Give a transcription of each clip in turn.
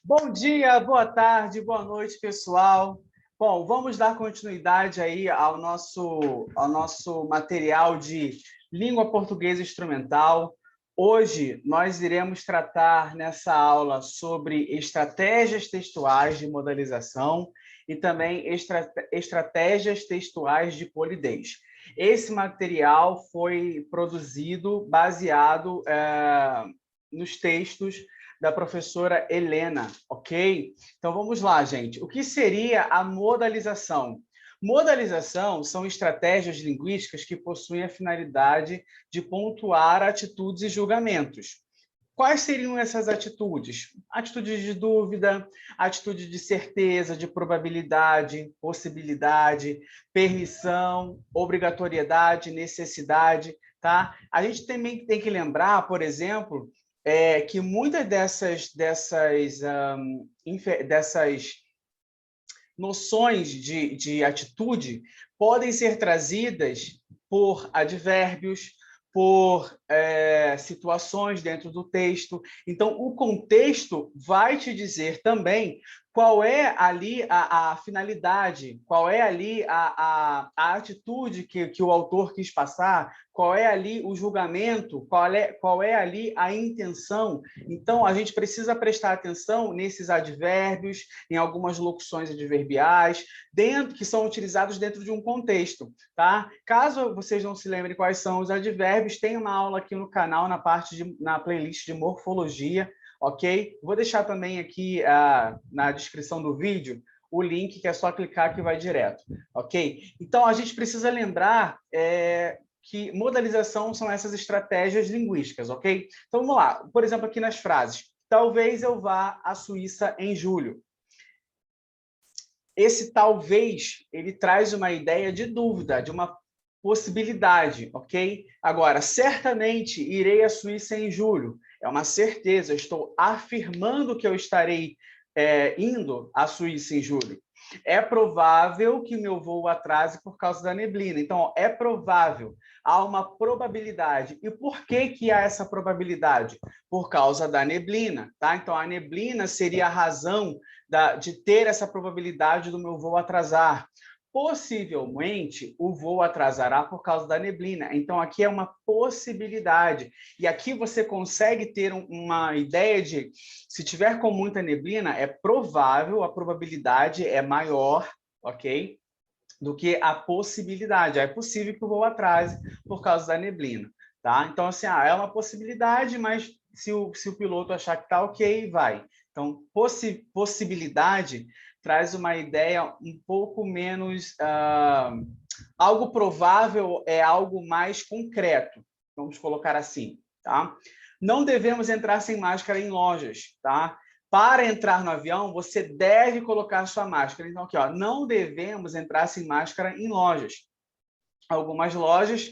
Bom dia, boa tarde, boa noite, pessoal. Bom, vamos dar continuidade aí ao nosso material de língua portuguesa instrumental. Hoje nós iremos tratar nessa aula sobre estratégias textuais de modalização e também estratégias textuais de polidez. Esse material foi produzido baseado nos textos da professora Helena, ok? Então, vamos lá, gente. O que seria a modalização? Modalização são estratégias linguísticas que possuem a finalidade de pontuar atitudes e julgamentos. Quais seriam essas atitudes? Atitude de dúvida, atitude de certeza, de probabilidade, possibilidade, permissão, obrigatoriedade, necessidade, tá? A gente também tem que lembrar, por exemplo, que muitas dessas noções de atitude podem ser trazidas por advérbios, por situações dentro do texto. Então, o contexto vai te dizer também qual é ali a finalidade, qual é ali a atitude que o autor quis passar, qual é ali o julgamento, qual é ali a intenção. Então, a gente precisa prestar atenção nesses advérbios, em algumas locuções adverbiais, que são utilizados dentro de um contexto. Tá? Caso vocês não se lembrem quais são os advérbios, tem uma aula aqui no canal, na playlist de morfologia, ok? Vou deixar também aqui na descrição do vídeo o link, que é só clicar que vai direto, ok? Então, a gente precisa lembrar que modalização são essas estratégias linguísticas, ok? Então, vamos lá. Por exemplo, aqui nas frases. Talvez eu vá à Suíça em julho. Esse talvez, ele traz uma ideia de dúvida, de uma possibilidade, ok? Agora, certamente irei à Suíça em julho. É uma certeza, eu estou afirmando que eu estarei indo à Suíça em julho. É provável que meu voo atrase por causa da neblina. Então, é provável, há uma probabilidade. E por que há essa probabilidade? Por causa da neblina, tá? Então, a neblina seria a razão de ter essa probabilidade do meu voo atrasar. Possivelmente, o voo atrasará por causa da neblina. Então, aqui é uma possibilidade. E aqui você consegue ter uma ideia de, se tiver com muita neblina, é provável, a probabilidade é maior, ok? Do que a possibilidade. É possível que o voo atrase por causa da neblina, tá? Então, assim, é uma possibilidade, mas se o piloto achar que está ok, vai. Então, possibilidade traz uma ideia um pouco menos... algo provável é algo mais concreto, vamos colocar assim, tá? Não devemos entrar sem máscara em lojas, tá? Para entrar no avião, você deve colocar sua máscara. Então, aqui, ó, não devemos entrar sem máscara em lojas. Algumas lojas,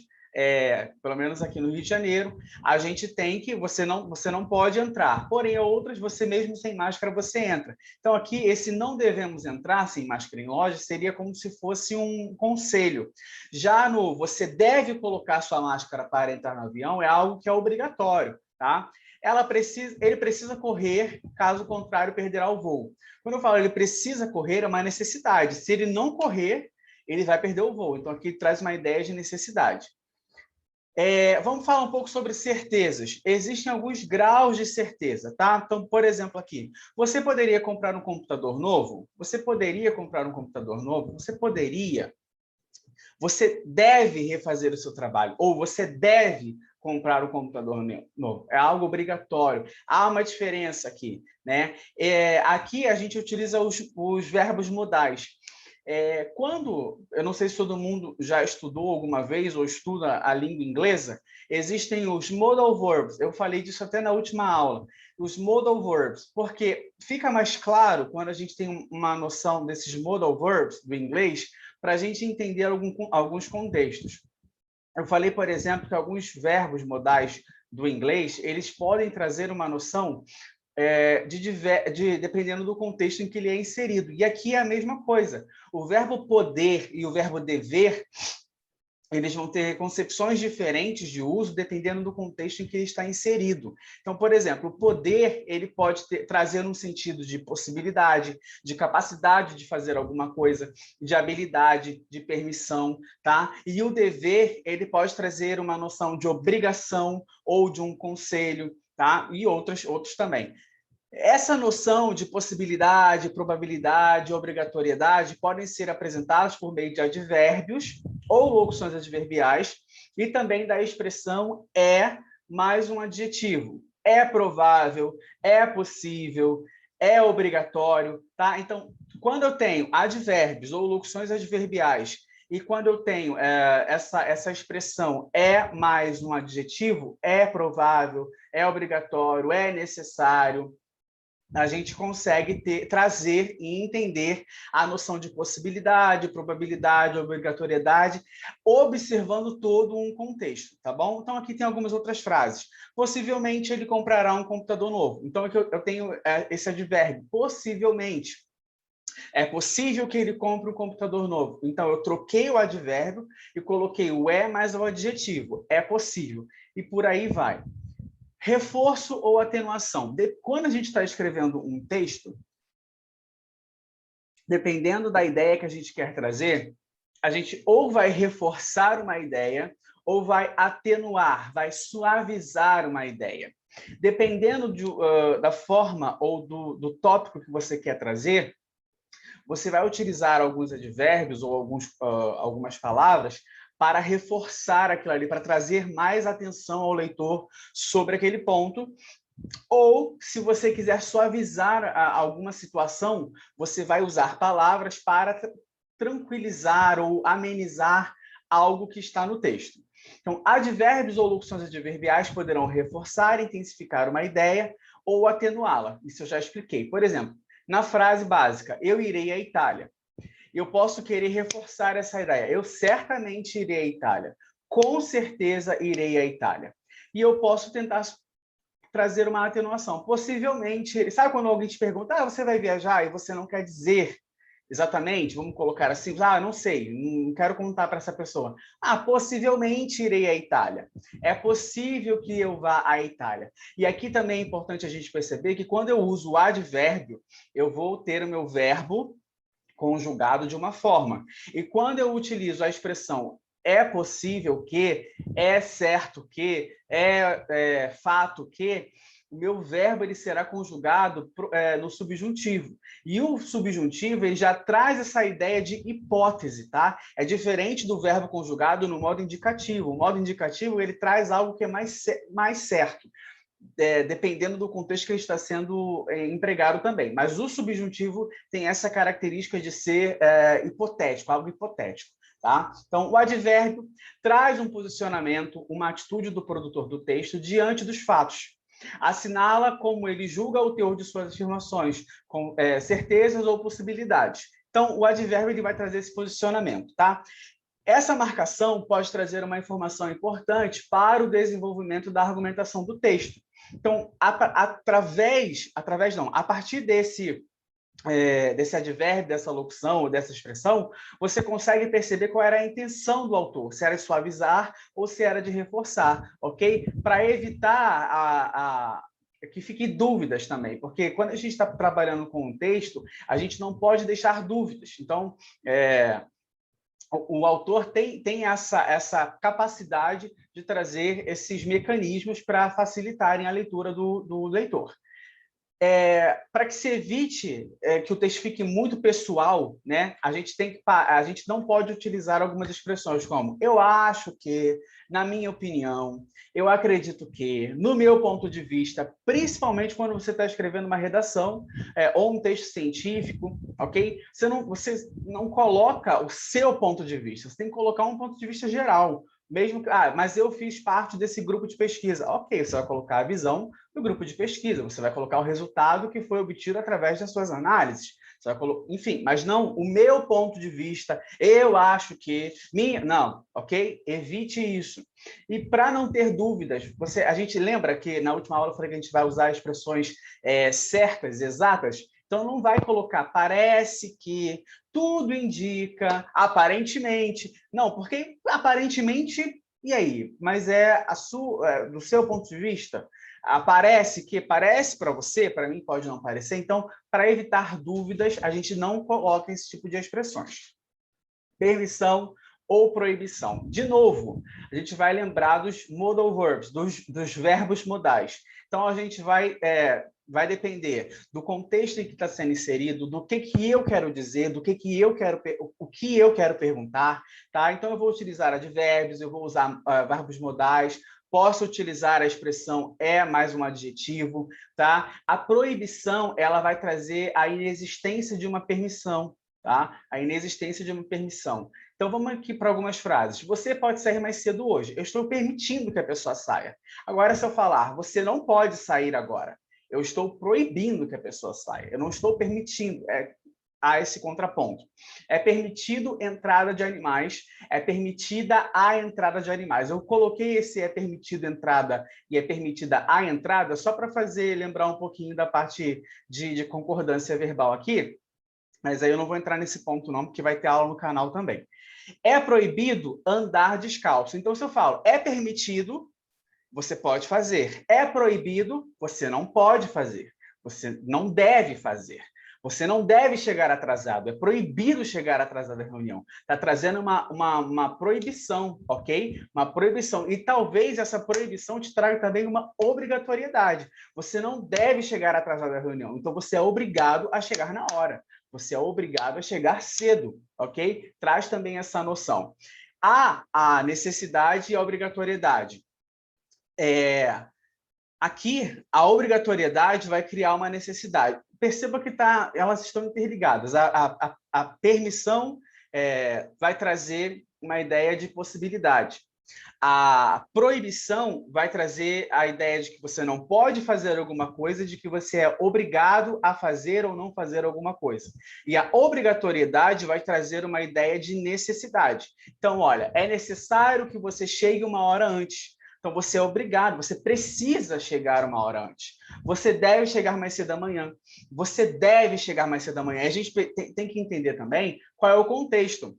pelo menos aqui no Rio de Janeiro, a gente tem que você não pode entrar. Porém, outras, você mesmo sem máscara, você entra. Então, aqui, esse não devemos entrar sem máscara em lojas seria como se fosse um conselho. Já no você deve colocar sua máscara para entrar no avião, é algo que é obrigatório, tá? Ele precisa correr, caso contrário, perderá o voo. Quando eu falo ele precisa correr, é uma necessidade. Se ele não correr, ele vai perder o voo. Então, aqui traz uma ideia de necessidade. Vamos falar um pouco sobre certezas. Existem alguns graus de certeza, tá? Então, por exemplo, aqui, você poderia comprar um computador novo? Você poderia comprar um computador novo? Você poderia. Você deve refazer o seu trabalho, ou você deve comprar um computador novo. É algo obrigatório. Há uma diferença aqui, né? Aqui a gente utiliza os verbos modais. Eu não sei se todo mundo já estudou alguma vez ou estuda a língua inglesa, existem os modal verbs. Eu falei disso até na última aula. Os modal verbs, porque fica mais claro quando a gente tem uma noção desses modal verbs do inglês, para a gente entender alguns contextos. Eu falei, por exemplo, que alguns verbos modais do inglês, eles podem trazer uma noção dependendo do contexto em que ele é inserido. E aqui é a mesma coisa. O verbo poder e o verbo dever, eles vão ter concepções diferentes de uso dependendo do contexto em que ele está inserido. Então, por exemplo, o poder ele pode trazer um sentido de possibilidade, de capacidade de fazer alguma coisa, de habilidade, de permissão, tá? E o dever ele pode trazer uma noção de obrigação ou de um conselho, tá? E outros também. Essa noção de possibilidade, probabilidade, obrigatoriedade podem ser apresentadas por meio de advérbios ou locuções adverbiais e também da expressão é mais um adjetivo. É provável, é possível, é obrigatório, tá? Então, quando eu tenho advérbios ou locuções adverbiais e quando eu tenho essa expressão é mais um adjetivo, é provável, é obrigatório, é necessário, a gente consegue trazer e entender a noção de possibilidade, probabilidade, obrigatoriedade, observando todo um contexto, tá bom? Então, aqui tem algumas outras frases. Possivelmente, ele comprará um computador novo. Então, aqui eu tenho esse advérbio, possivelmente. É possível que ele compre um computador novo. Então, eu troquei o advérbio e coloquei o é mais o adjetivo. É possível. E por aí vai. Reforço ou atenuação. Quando a gente está escrevendo um texto, dependendo da ideia que a gente quer trazer, a gente ou vai reforçar uma ideia ou vai atenuar, vai suavizar uma ideia. Dependendo da forma ou do tópico que você quer trazer, você vai utilizar alguns advérbios ou algumas palavras para reforçar aquilo ali, para trazer mais atenção ao leitor sobre aquele ponto. Ou, se você quiser suavizar alguma situação, você vai usar palavras para tranquilizar ou amenizar algo que está no texto. Então, advérbios ou locuções adverbiais poderão reforçar, intensificar uma ideia ou atenuá-la. Isso eu já expliquei. Por exemplo, na frase básica, eu irei à Itália. Eu posso querer reforçar essa ideia. Eu certamente irei à Itália. Com certeza irei à Itália. E eu posso tentar trazer uma atenuação. Possivelmente, sabe quando alguém te pergunta, você vai viajar e você não quer dizer exatamente, vamos colocar assim, não sei, não quero contar para essa pessoa. Possivelmente irei à Itália. É possível que eu vá à Itália. E aqui também é importante a gente perceber que quando eu uso o advérbio, eu vou ter o meu verbo conjugado de uma forma. E quando eu utilizo a expressão é possível que, é certo que, é fato que, o meu verbo ele será conjugado no subjuntivo. E o subjuntivo ele já traz essa ideia de hipótese, tá? É diferente do verbo conjugado no modo indicativo. O modo indicativo ele traz algo que é mais certo. Dependendo do contexto que ele está sendo empregado também. Mas o subjuntivo tem essa característica de ser hipotético, algo hipotético. Tá? Então, o advérbio traz um posicionamento, uma atitude do produtor do texto diante dos fatos. Assinala como ele julga o teor de suas afirmações, com certezas ou possibilidades. Então, o advérbio ele vai trazer esse posicionamento. Tá? Essa marcação pode trazer uma informação importante para o desenvolvimento da argumentação do texto. Então, a partir desse advérbio, dessa locução, ou dessa expressão, você consegue perceber qual era a intenção do autor, se era de suavizar ou se era de reforçar, ok? Para evitar que fique dúvidas também, porque quando a gente está trabalhando com um texto, a gente não pode deixar dúvidas. Então, o autor tem essa capacidade de trazer esses mecanismos para facilitarem a leitura do leitor. Para que se evite que o texto fique muito pessoal, né, a gente não pode utilizar algumas expressões como eu acho que, na minha opinião, eu acredito que, no meu ponto de vista, principalmente quando você está escrevendo uma redação ou um texto científico, ok? Você não coloca o seu ponto de vista, você tem que colocar um ponto de vista geral. Mesmo mas eu fiz parte desse grupo de pesquisa. Ok, você vai colocar a visão do grupo de pesquisa, você vai colocar o resultado que foi obtido através das suas análises. Você vai enfim, mas não o meu ponto de vista, eu acho que... Não, ok? Evite isso. E para não ter dúvidas, a gente lembra que na última aula eu falei que a gente vai usar expressões certas, exatas? Então, não vai colocar parece que, tudo indica, aparentemente. Não, porque aparentemente, e aí? Mas do seu ponto de vista, parece que parece para você, para mim pode não parecer. Então, para evitar dúvidas, a gente não coloca esse tipo de expressões. Permissão ou proibição. De novo, a gente vai lembrar dos modal verbs, dos verbos modais. Então, a gente vai depender do contexto em que está sendo inserido, do que eu quero dizer, do que eu quero, o que eu quero perguntar, tá? Então, eu vou utilizar advérbios, eu vou usar verbos modais, posso utilizar a expressão é mais um adjetivo, tá? A proibição, ela vai trazer a inexistência de uma permissão, tá? A inexistência de uma permissão. Então, vamos aqui para algumas frases. Você pode sair mais cedo hoje. Eu estou permitindo que a pessoa saia. Agora, se eu falar, você não pode sair agora, eu estou proibindo que a pessoa saia. Eu não estou permitindo. Há esse contraponto. É permitido entrada de animais, é permitida a entrada de animais. Eu coloquei esse é permitido entrada e é permitida a entrada só para lembrar um pouquinho da parte de concordância verbal aqui, mas aí eu não vou entrar nesse ponto não, porque vai ter aula no canal também. É proibido andar descalço. Então, se eu falo é permitido, você pode fazer. É proibido, você não pode fazer. Você não deve fazer. Você não deve chegar atrasado. É proibido chegar atrasado à reunião. Está trazendo uma proibição, ok? Uma proibição. E talvez essa proibição te traga também uma obrigatoriedade. Você não deve chegar atrasado à reunião. Então, você é obrigado a chegar na hora. Você é obrigado a chegar cedo, ok? Traz também essa noção. Há a necessidade e a obrigatoriedade. Aqui, a obrigatoriedade vai criar uma necessidade. Perceba que elas estão interligadas. A permissão vai trazer uma ideia de possibilidade. A proibição vai trazer a ideia de que você não pode fazer alguma coisa, de que você é obrigado a fazer ou não fazer alguma coisa. E a obrigatoriedade vai trazer uma ideia de necessidade. Então, olha, é necessário que você chegue uma hora antes. Então, você é obrigado, você precisa chegar uma hora antes. Você deve chegar mais cedo da manhã. Você deve chegar mais cedo da manhã. A gente tem que entender também qual é o contexto.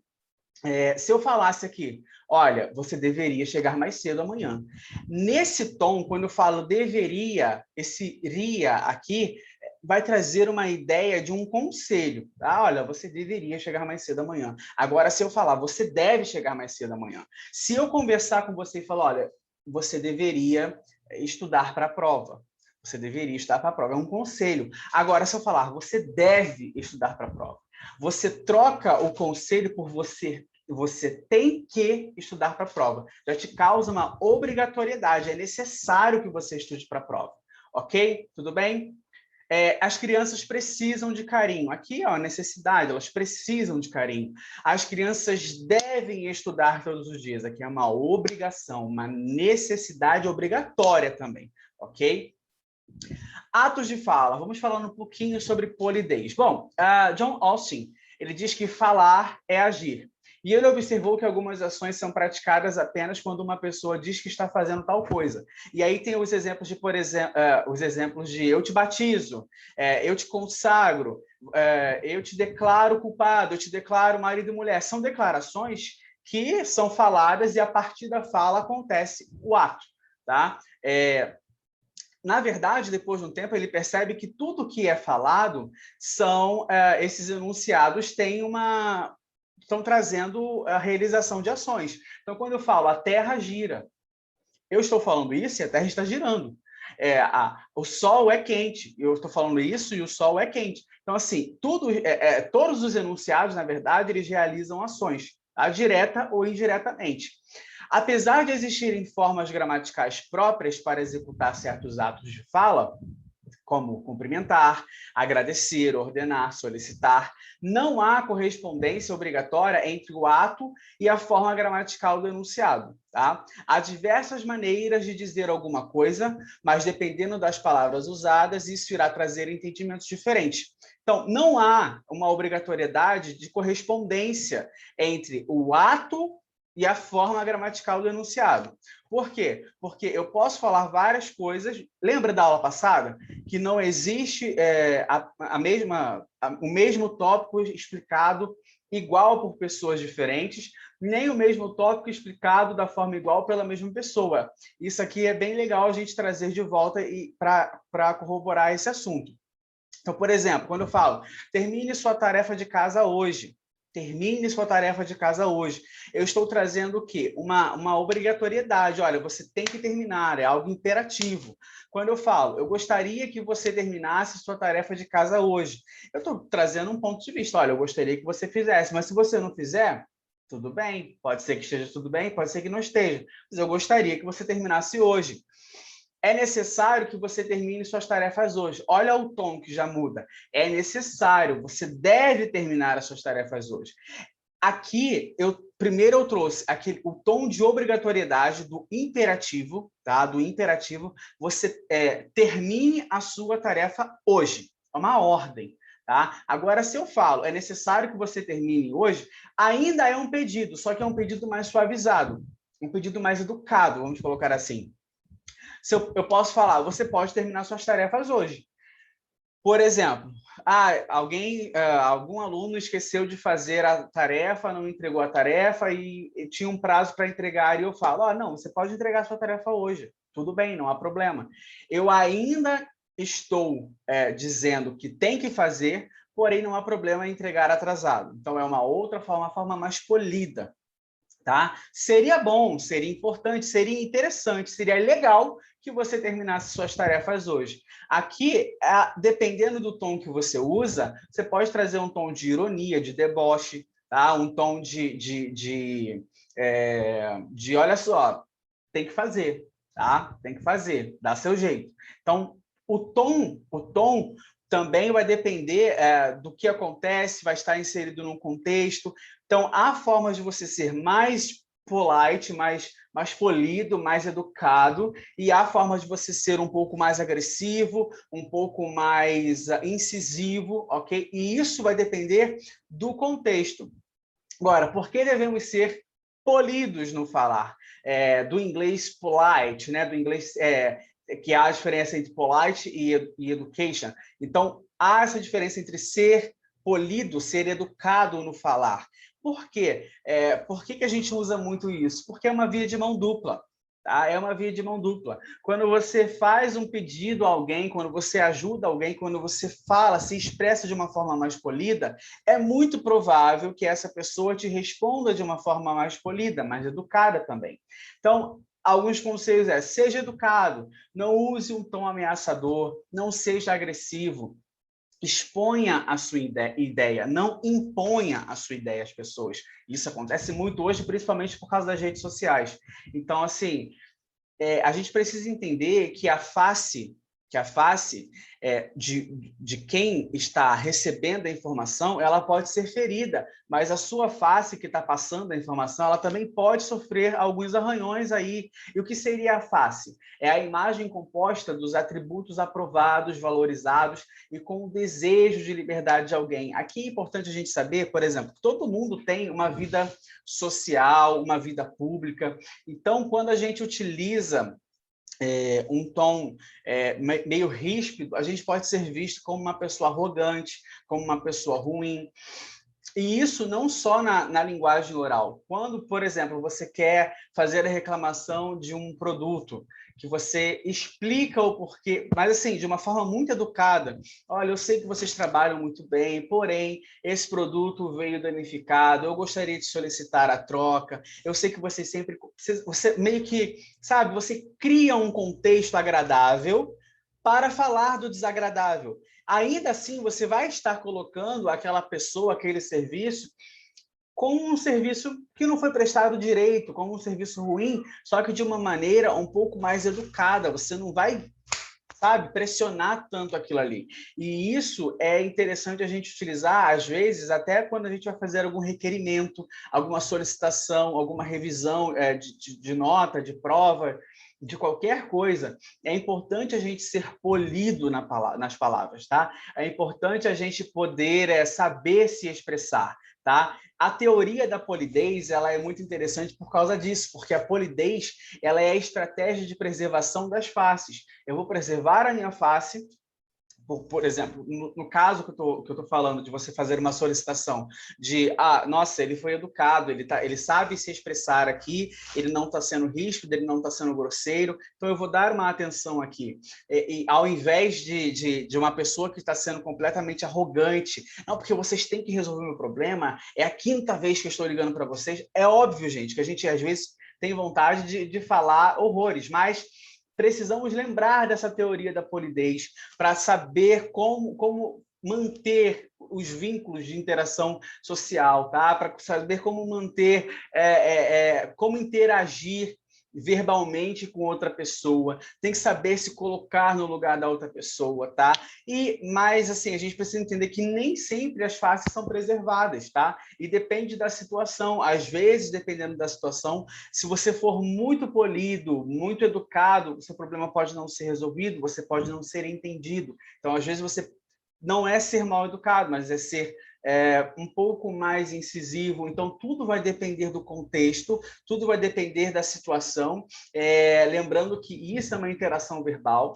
Se eu falasse aqui, olha, você deveria chegar mais cedo amanhã. Nesse tom, quando eu falo deveria, esse iria aqui vai trazer uma ideia de um conselho. Tá? Olha, você deveria chegar mais cedo amanhã. Agora, se eu falar, você deve chegar mais cedo amanhã. Se eu conversar com você e falar, olha, você deveria estudar para a prova. Você deveria estudar para a prova. É um conselho. Agora, se eu falar, você deve estudar para a prova. Você troca o conselho por você tem que estudar para a prova. Já te causa uma obrigatoriedade. É necessário que você estude para a prova. Ok? Tudo bem? As crianças precisam de carinho. Aqui, ó, a necessidade, elas precisam de carinho. As crianças devem estudar todos os dias. Aqui é uma obrigação, uma necessidade obrigatória também. Ok? Atos de fala. Vamos falar um pouquinho sobre polidez. Bom, John Austin, ele diz que falar é agir. E ele observou que algumas ações são praticadas apenas quando uma pessoa diz que está fazendo tal coisa. E aí tem os exemplos de, por exemplo, eu te batizo, eu te consagro, eu te declaro culpado, eu te declaro marido e mulher. São declarações que são faladas e a partir da fala acontece o ato, tá? Na verdade, depois de um tempo, ele percebe que tudo que é falado são esses enunciados estão trazendo a realização de ações. Então, quando eu falo a Terra gira, eu estou falando isso e a Terra está girando. O Sol é quente, eu estou falando isso e o Sol é quente. Então, assim, todos os enunciados, na verdade, eles realizam ações, tá? Direta ou indiretamente. Apesar de existirem formas gramaticais próprias para executar certos atos de fala, como cumprimentar, agradecer, ordenar, solicitar, não há correspondência obrigatória entre o ato e a forma gramatical do enunciado. Tá? Há diversas maneiras de dizer alguma coisa, mas dependendo das palavras usadas, isso irá trazer entendimentos diferentes. Então, não há uma obrigatoriedade de correspondência entre o ato e a forma gramatical do enunciado. Por quê? Porque eu posso falar várias coisas. Lembra da aula passada? Que não existe o mesmo tópico explicado igual por pessoas diferentes, nem o mesmo tópico explicado da forma igual pela mesma pessoa. Isso aqui é bem legal a gente trazer de volta para corroborar esse assunto. Então, por exemplo, quando eu falo, termine sua tarefa de casa hoje, termine sua tarefa de casa hoje, eu estou trazendo o quê? Uma obrigatoriedade. Olha, você tem que terminar, é algo imperativo. Quando eu falo, eu gostaria que você terminasse sua tarefa de casa hoje, eu estou trazendo um ponto de vista. Olha, eu gostaria que você fizesse, mas se você não fizer, tudo bem. Pode ser que esteja tudo bem, pode ser que não esteja. Mas eu gostaria que você terminasse hoje. É necessário que você termine suas tarefas hoje. Olha o tom que já muda. É necessário, você deve terminar as suas tarefas hoje. Aqui, primeiro eu trouxe o tom de obrigatoriedade do imperativo, tá? Do imperativo, você termine a sua tarefa hoje. É uma ordem, tá? Agora, se eu falo, é necessário que você termine hoje, ainda é um pedido, só que é um pedido mais suavizado, um pedido mais educado, vamos colocar assim. Se eu posso falar, você pode terminar suas tarefas hoje. Por exemplo, algum aluno esqueceu de fazer a tarefa, não entregou a tarefa e tinha um prazo para entregar, e eu falo, não, você pode entregar a sua tarefa hoje. Tudo bem, não há problema. Eu ainda estou dizendo que tem que fazer, porém não há problema em entregar atrasado. Então, é uma outra forma, uma forma mais polida. Tá? Seria bom, seria importante, seria interessante, seria legal que você terminasse suas tarefas hoje. Aqui, dependendo do tom que você usa, você pode trazer um tom de ironia, de deboche, tá? Um tom de olha só, tem que fazer, tá? Tem que fazer, dá seu jeito. Então, o tom também vai depender do que acontece, vai estar inserido num contexto. Então, há formas de você ser mais polite, mais polido, mais educado, e há formas de você ser um pouco mais agressivo, um pouco mais incisivo, ok? E isso vai depender do contexto. Agora, por que devemos ser polidos no falar? Do inglês polite, né? Do inglês que há a diferença entre polite e education. Então, há essa diferença entre ser polido, ser educado no falar. Por quê? Por que a gente usa muito isso? Porque é uma via de mão dupla. Tá? É uma via de mão dupla. Quando você faz um pedido a alguém, quando você ajuda alguém, quando você fala, se expressa de uma forma mais polida, é muito provável que essa pessoa te responda de uma forma mais polida, mais educada também. Então, alguns conselhos seja educado, não use um tom ameaçador, não seja agressivo, exponha a sua ideia, não imponha a sua ideia às pessoas. Isso acontece muito hoje, principalmente por causa das redes sociais. Então, assim, a gente precisa entender que a face de quem está recebendo a informação, ela pode ser ferida, mas a sua face que está passando a informação, ela também pode sofrer alguns arranhões aí. E o que seria a face? É a imagem composta dos atributos aprovados, valorizados e com o desejo de liberdade de alguém. Aqui é importante a gente saber, por exemplo, que todo mundo tem uma vida social, uma vida pública. Então, quando a gente utiliza um tom meio ríspido, a gente pode ser visto como uma pessoa arrogante, como uma pessoa ruim. E isso não só na linguagem oral. Quando, por exemplo, você quer fazer a reclamação de um produto, que você explica o porquê, mas assim, de uma forma muito educada. Olha, eu sei que vocês trabalham muito bem, porém, esse produto veio danificado, eu gostaria de solicitar a troca, eu sei que vocês sempre... Você meio que, sabe, você cria um contexto agradável para falar do desagradável. Ainda assim, você vai estar colocando aquela pessoa, aquele serviço, como um serviço que não foi prestado direito, como um serviço ruim, só que de uma maneira um pouco mais educada. Você não vai, sabe, pressionar tanto aquilo ali. E isso é interessante a gente utilizar, às vezes, até quando a gente vai fazer algum requerimento, alguma solicitação, alguma revisão de nota, de prova. de qualquer coisa, é importante a gente ser polido nas palavras, tá? É importante a gente poder saber se expressar, tá? A teoria da polidez, ela é muito interessante por causa disso, porque a polidez, ela é a estratégia de preservação das faces. Eu vou preservar a minha face. Por exemplo, no caso que eu tô falando de você fazer uma solicitação de, nossa, ele foi educado, ele sabe se expressar aqui, ele não está sendo ríspido, ele não está sendo grosseiro, então eu vou dar uma atenção aqui. E ao invés de uma pessoa que está sendo completamente arrogante, não, porque vocês têm que resolver o meu problema, é a quinta vez que eu estou ligando para vocês. É óbvio, gente, que a gente às vezes tem vontade de falar horrores, mas precisamos lembrar dessa teoria da polidez para saber como manter os vínculos de interação social, tá? Para saber como manter, como interagir verbalmente com outra pessoa, tem que saber se colocar no lugar da outra pessoa, tá? Mas assim, a gente precisa entender que nem sempre as faces são preservadas, tá? E depende da situação. Às vezes, dependendo da situação, se você for muito polido, muito educado, o seu problema pode não ser resolvido, você pode não ser entendido. Então, às vezes, você não é ser mal educado, mas é ser um pouco mais incisivo. Então, tudo vai depender do contexto, tudo vai depender da situação. Lembrando que isso é uma interação verbal,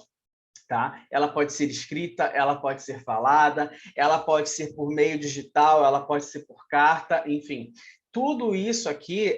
tá? Ela pode ser escrita, ela pode ser falada, ela pode ser por meio digital, ela pode ser por carta, enfim. Tudo isso aqui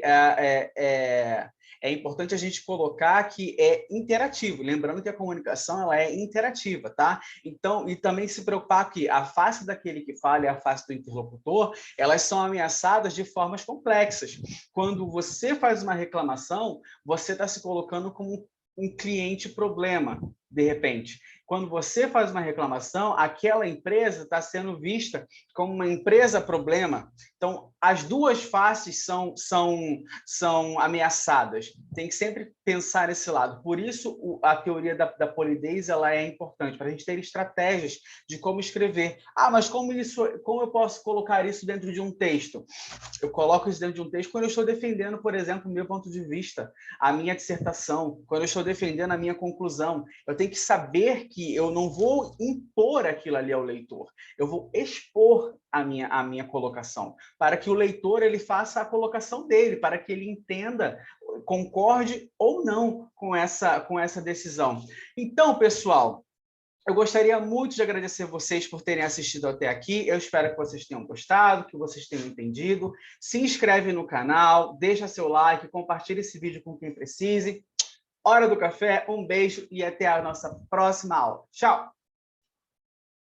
é importante a gente colocar que é interativo. Lembrando que a comunicação ela é interativa, tá? Então, e também se preocupar que a face daquele que fala e a face do interlocutor, elas são ameaçadas de formas complexas. Quando você faz uma reclamação, você está se colocando como um cliente problema, de repente. Quando você faz uma reclamação, aquela empresa está sendo vista como uma empresa problema. Então, as duas faces são ameaçadas. Tem que sempre pensar nesse lado. Por isso, a teoria da polidez ela é importante, para a gente ter estratégias de como escrever. Mas como eu posso colocar isso dentro de um texto? Eu coloco isso dentro de um texto quando eu estou defendendo, por exemplo, o meu ponto de vista, a minha dissertação, quando eu estou defendendo a minha conclusão. Eu tenho que saber que eu não vou impor aquilo ali ao leitor, eu vou expor a minha colocação, para que o leitor ele faça a colocação dele, para que ele entenda, concorde ou não com essa decisão. Então, pessoal, eu gostaria muito de agradecer vocês por terem assistido até aqui. Eu espero que vocês tenham gostado, que vocês tenham entendido. Se inscreve no canal, deixa seu like, compartilha esse vídeo com quem precise. Hora do café, um beijo e até a nossa próxima aula. Tchau!